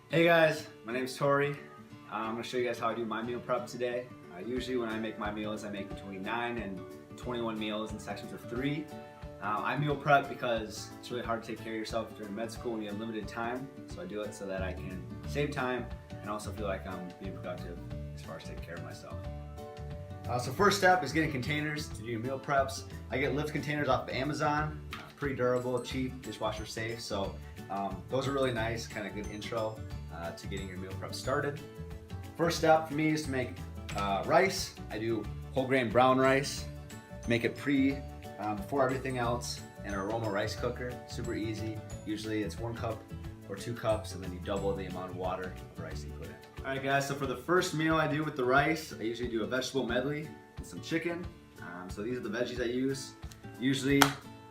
Hey guys, my name's Tori. I'm going to show you guys how I do my meal prep today. Usually when I make my meals, I make between 9 and 21 meals in sections of 3. I meal prep because it's really hard to take care of yourself during med school when you have limited time. So I do it so that I can save time and also feel like I'm being productive as far as taking care of myself. So first step is getting containers to do your meal preps. I get Lift containers off of Amazon. Pretty durable, cheap, dishwasher safe. So those are really nice, kind of good intro to getting your meal prep started. First step for me is to make rice. I do whole grain brown rice. Make it before everything else in an aroma rice cooker. Super easy. Usually it's 1 cup or 2 cups, and then you double the amount of water of rice you put in. All right, guys. So for the first meal I do with the rice, I usually do a vegetable medley and some chicken. So these are the veggies I use. Usually,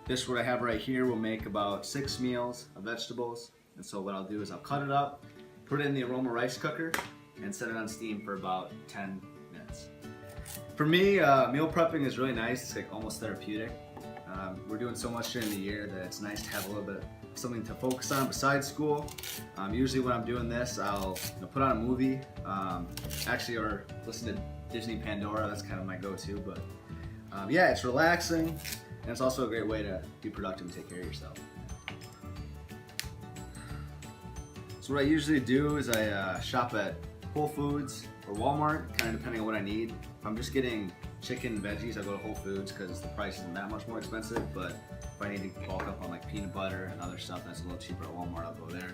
this what I have right here will make about 6 meals of vegetables. And so what I'll do is I'll cut it up, put it in the aroma rice cooker, and set it on steam for about 10 minutes. For me, meal prepping is really nice. It's like almost therapeutic. We're doing so much during the year that it's nice to have a little bit of something to focus on besides school. Usually when I'm doing this, I'll put on a movie, or listen to Disney Pandora. That's kind of my go-to. But yeah, it's relaxing, and it's also a great way to be productive and take care of yourself. So what I usually do is I shop at Whole Foods or Walmart, kind of depending on what I need. If I'm just getting chicken and veggies, I go to Whole Foods because the price isn't that much more expensive. But if I need to bulk up on like peanut butter and other stuff that's a little cheaper at Walmart, I'll go there.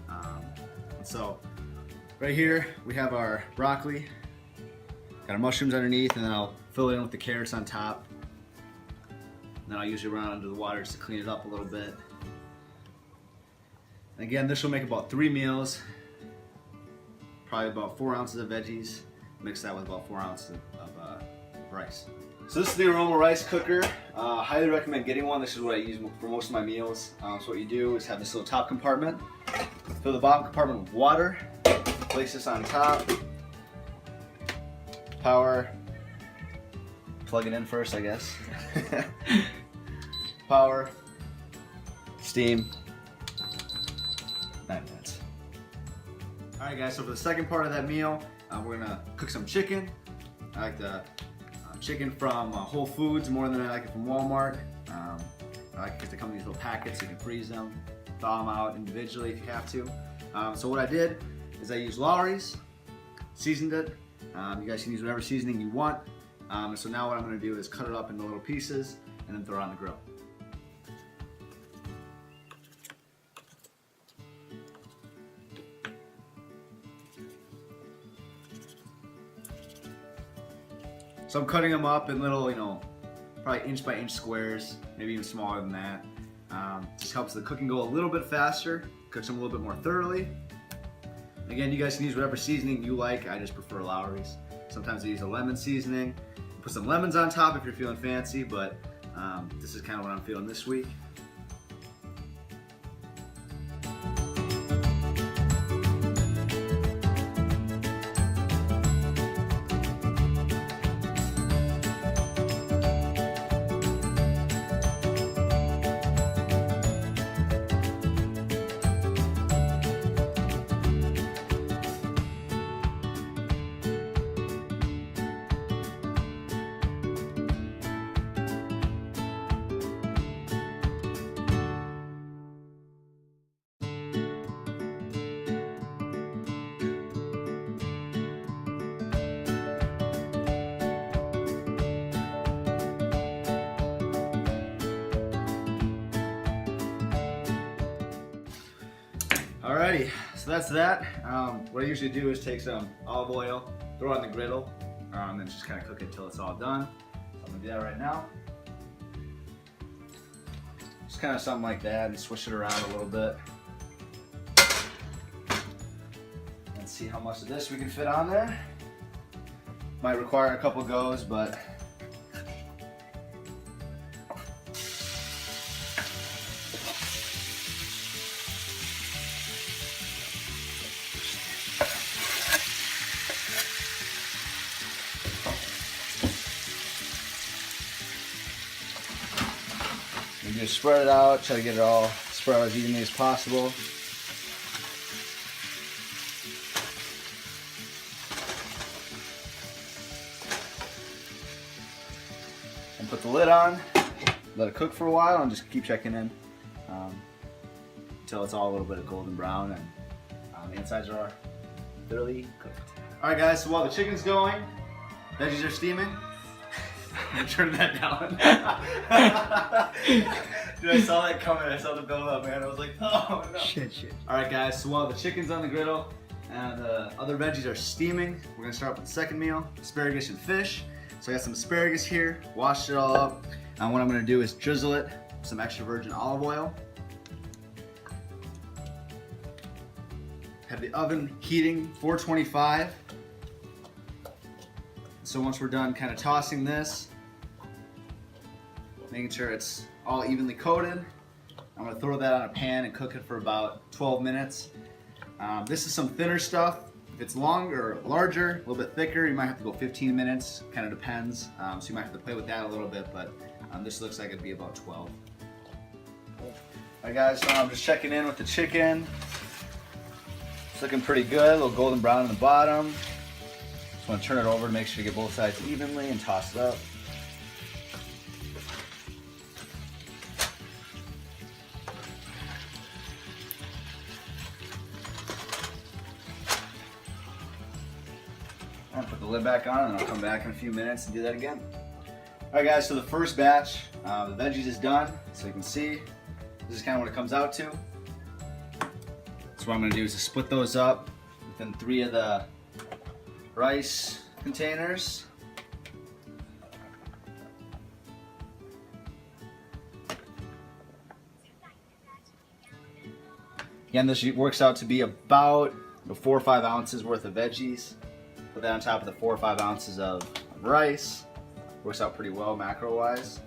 And so right here we have our broccoli, got our mushrooms underneath, and then I'll fill it in with the carrots on top. And then I'll usually run it under the water just to clean it up a little bit. And again, this will make about 3 meals, probably about 4 ounces of veggies. Mix that with about 4 ounces of rice. So this is the aroma rice cooker. Highly recommend getting one. This is what I use for most of my meals. So what you do is have this little top compartment, fill the bottom compartment with water, place this on top, power, plug it in first, I guess. Power, steam, 9 minutes. All right, guys, so for the second part of that meal, we're gonna cook some chicken. I like the chicken from Whole Foods more than I like it from Walmart. I like it because they come in these little packets, so you can freeze them, thaw them out individually if you have to. So what I did is I used Lawry's, seasoned it. You guys can use whatever seasoning you want. So now what I'm gonna do is cut it up into little pieces and then throw it on the grill. So I'm cutting them up in little, probably inch by inch squares, maybe even smaller than that. Just helps the cooking go a little bit faster, cooks them a little bit more thoroughly. Again, you guys can use whatever seasoning you like. I just prefer Lawry's. Sometimes I use a lemon seasoning. Put some lemons on top if you're feeling fancy, but this is kind of what I'm feeling this week. Alrighty, so that's that. What I usually do is take some olive oil, throw it on the griddle, and then just kind of cook it until it's all done. So I'm gonna do that right now. Just kind of something like that, and swish it around a little bit. And see how much of this we can fit on there. Might require a couple goes, but you just spread it out, try to get it all spread out as evenly as possible. put the lid on, let it cook for a while, and just keep checking in until it's all a little bit of golden brown and the insides are thoroughly cooked. All right, guys. So while the chicken's going, veggies are steaming. I'm turning that down. Dude, I saw that coming. I saw the build up, man. I was like, oh no. Shit. All right, guys. So while the chicken's on the griddle and the other veggies are steaming, we're gonna start with the second meal: asparagus and fish. So I got some asparagus here. Washed it all up. And what I'm gonna do is drizzle it with some extra virgin olive oil. Have the oven heating 425. So once we're done kind of tossing this, making sure it's all evenly coated, I'm gonna throw that on a pan and cook it for about 12 minutes. This is some thinner stuff. If it's longer or larger, a little bit thicker, you might have to go 15 minutes, kind of depends. So you might have to play with that a little bit, but this looks like it'd be about 12. All right, guys, so I'm just checking in with the chicken. It's looking pretty good, a little golden brown in the bottom. Just want to turn it over to make sure you get both sides evenly and toss it up. I'll put the lid back on and I'll come back in a few minutes and do that again. Alright guys, so the first batch, the veggies is done. So you can see, this is kind of what it comes out to. So what I'm going to do is to split those up within 3 of the rice containers. Again, this works out to be about 4 or 5 ounces worth of veggies. Put that on top of the 4 or 5 ounces of rice. Works out pretty well macro-wise.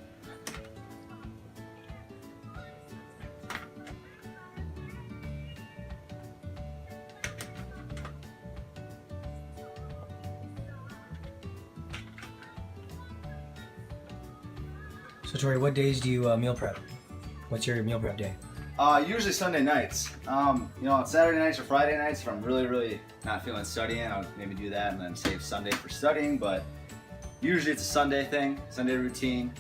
So Tori, what days do you meal prep? What's your meal prep day? Usually Sunday nights. On Saturday nights or Friday nights, if I'm really not feeling studying, I'll maybe do that and then save Sunday for studying. But usually it's a Sunday thing, Sunday routine.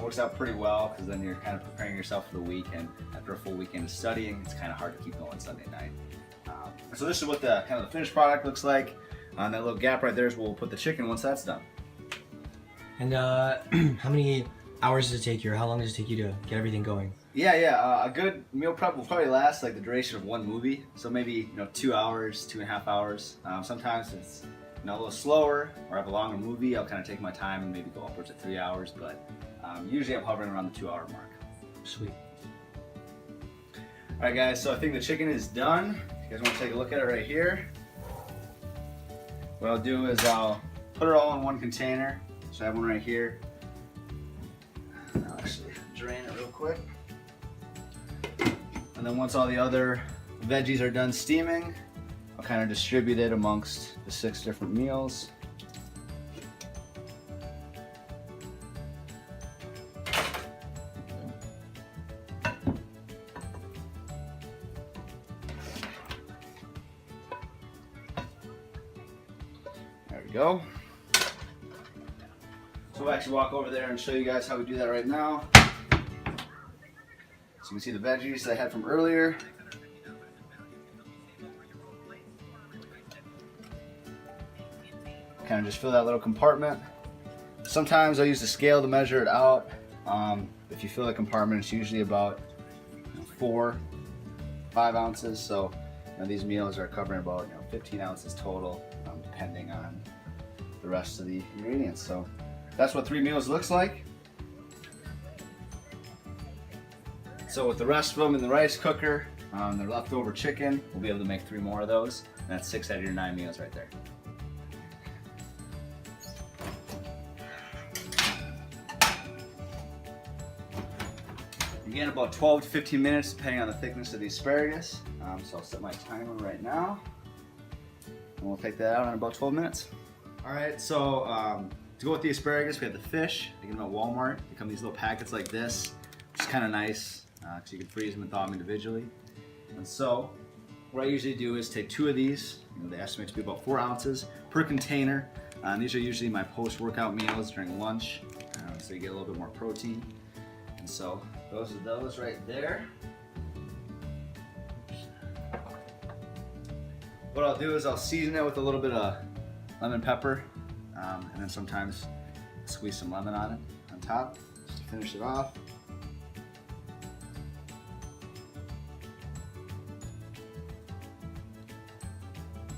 Works out pretty well because then you're kind of preparing yourself for the week, and after a full weekend of studying, it's kind of hard to keep going Sunday night. So this is what the kind of the finished product looks like. That little gap right there is where we'll put the chicken once that's done. And how many hours does it take you, or how long does it take you to get everything going? Yeah. A good meal prep will probably last like the duration of one movie. So maybe 2 hours, 2.5 hours. Sometimes it's a little slower, or I have a longer movie. I'll kind of take my time and maybe go upwards of 3 hours. But usually I'm hovering around the 2-hour mark. Sweet. All right, guys. So I think the chicken is done. If you guys want to take a look at it right here. What I'll do is I'll put it all in one container. So I have one right here. I'll actually drain it real quick. And then once all the other veggies are done steaming, I'll kind of distribute it amongst the 6 different meals. There we go. So we'll actually walk over there and show you guys how we do that right now. So you can see the veggies that I had from earlier. Kind of just fill that little compartment. Sometimes I use the scale to measure it out. If you fill the compartment, it's usually about 4-5 ounces. So these meals are covering about 15 ounces total, depending on the rest of the ingredients. So that's what 3 meals looks like. So with the rest of them in the rice cooker, their leftover chicken, we'll be able to make 3 more of those. And that's 6 out of your 9 meals right there. Again, about 12 to 15 minutes depending on the thickness of the asparagus. So I'll set my timer right now. And we'll take that out in about 12 minutes. All right, so to go with the asparagus, we have the fish. You get them at Walmart. They come in these little packets like this, which is kind of nice because you can freeze them and thaw them individually. And so what I usually do is take 2 of these. They estimate to be about 4 ounces per container. These are usually my post-workout meals during lunch. so you get a little bit more protein. And so those are those right there. What I'll do is I'll season it with a little bit of lemon pepper, and then sometimes squeeze some lemon on it on top just to finish it off.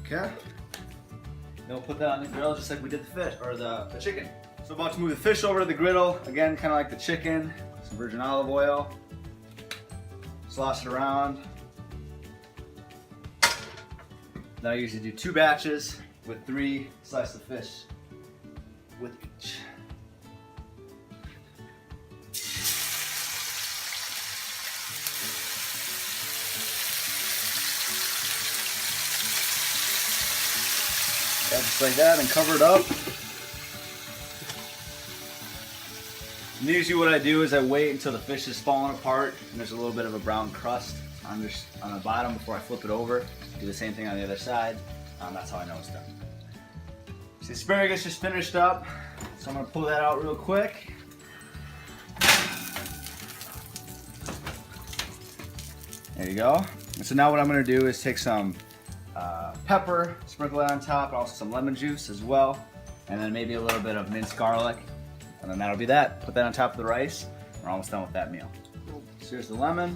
Okay. Then we'll put that on the griddle just like we did the fish or the chicken. So about to move the fish over to the griddle. Again, kind of like the chicken. Some virgin olive oil. Slosh it around. Now I usually do 2 batches with 3 slices of fish with each. Just like that, and cover it up. And usually what I do is I wait until the fish is falling apart and there's a little bit of a brown crust on the bottom before I flip it over. Do the same thing on the other side. That's how I know it's done. So the asparagus just finished up, so I'm gonna pull that out real quick. There you go. And so now what I'm gonna do is take some pepper, sprinkle that on top, and also some lemon juice as well, and then maybe a little bit of minced garlic, and then that'll be that. Put that on top of the rice. We're almost done with that meal. So here's the lemon.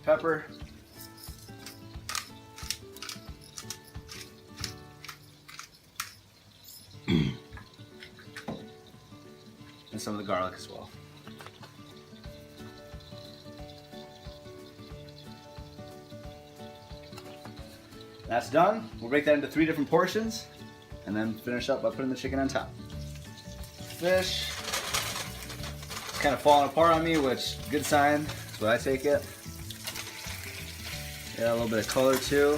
Pepper. And some of the garlic as well. That's done. We'll break that into 3 different portions and then finish up by putting the chicken on top. Fish. It's kind of falling apart on me, which good sign. That's what I take it. Yeah, a little bit of color too.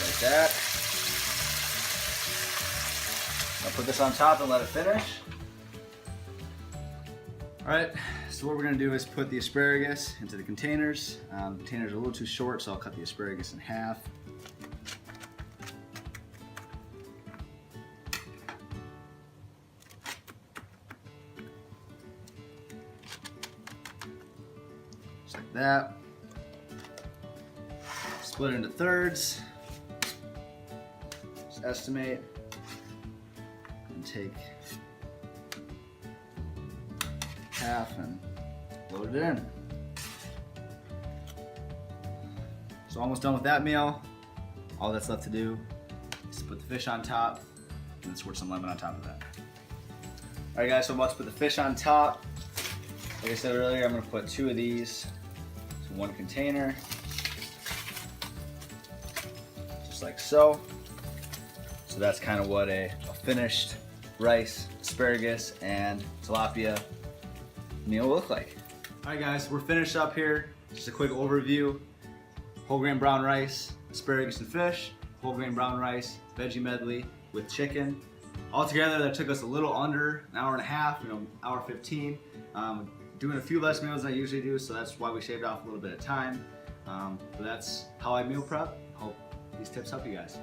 Like that. I'll put this on top and let it finish. Alright, so what we're going to do is put the asparagus into the containers. The containers are a little too short, so I'll cut the asparagus in half. Just like that. Split it into thirds. Just estimate. And take half and load it in. So almost done with that meal. All that's left to do is to put the fish on top and then squirt some lemon on top of that. Alright guys, so I'm about to put the fish on top. Like I said earlier, I'm going to put 2 of these to 1 container. Just like so. So that's kind of what a finished rice, asparagus, and tilapia meal will look like. Alright guys, we're finished up here. Just a quick overview. Whole grain brown rice, asparagus and fish, whole grain brown rice, veggie medley with chicken. Altogether that took us a little under an hour and a half, hour 15. Doing a few less meals than I usually do, so that's why we shaved off a little bit of time. But that's how I meal prep. Hope these tips help you guys.